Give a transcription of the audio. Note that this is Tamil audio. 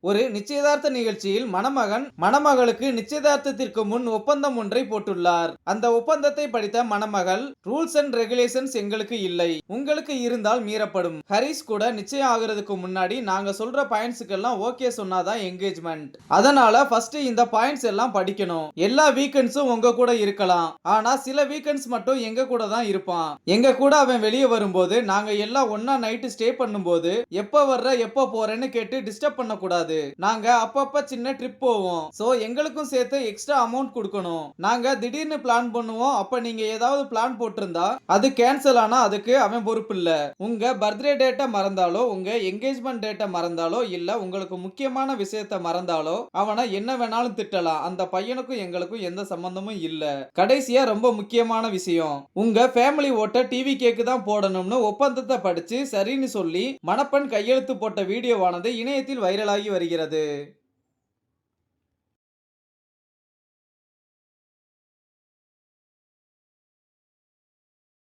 ஒரு நிச்சயதார்த்த நிகழ்ச்சியில் மணமகன் மணமகளுக்கு நிச்சயதார்த்தத்திற்கு முன் ஒப்பந்தம் ஒன்றை போட்டுள்ளார். அந்த ஒப்பந்தத்தை படித்த மணமகள், ரூல்ஸ் அண்ட் ரெகுலேஷன்ஸ் எங்களுக்கு இல்லை, உங்களுக்கு இருந்தால் மீறப்படும். ஹரிஸ் கூட நிச்சயம் ஆகுறதுக்கு முன்னாடி நாங்க சொல்ற பாயிண்ட்ஸ்க்கெல்லாம் ஓகே சொன்னாதான் என்கேஜ்மெண்ட். அதனால ஃபர்ஸ்ட் இந்த பாயிண்ட்ஸ் எல்லாம் படிக்கணும். எல்லா வீக்கெண்ட்ஸும் உங்க கூட இருக்கலாம், ஆனா சில வீக்கெண்ட்ஸ் மட்டும் எங்க கூட தான் இருப்பான். எங்க கூட அவன் வெளியே வரும்போது நாங்க எல்லாம் ஒன்னா நைட்டு ஸ்டே பண்ணும்போது எப்ப வர்ற எப்ப போறேன்னு கேட்டு டிஸ்டர்ப் பண்ண கூடாது. நாங்க அப்பப்ப சின்ன ட்ரிப் போவோம். சோ எங்களுக்கும் சேர்த்து எக்ஸ்ட்ரா அமௌண்ட் கொடுக்கணும். நாங்க திடீர்னு பிளான் பண்ணுவோம். அப்ப நீங்க ஏதாவது பிளான் போட்டிருந்தா அது கேன்சல் ஆனா அதுக்கு அவன் பொறுப்பு இல்ல. உங்க பர்த்டே டேட்டை மறந்தாலோ, உங்க என்கேஜ்மெண்ட் டேட்டை மறந்தாலோ, இல்ல உங்களுக்கு முக்கியமான விஷயத்தை மறந்தாலோ அவனை என்ன வேணாலும் திட்டலாம். அந்த பையனுக்கும் எங்களுக்கும் எந்த சம்பந்தமும் இல்ல. கடைசியா ரொம்ப முக்கியமான விஷயம், உங்க ஃபேமிலி ஓட்ட டிவி கேக்கு தான் போடணும்னு ஒப்பந்தத்தை படிச்சு சரின்னு சொல்லி மணப்பெண் கையெழுத்து போட்ட வீடியோவானது இணையத்தில் வைரலாகி வருகிறது.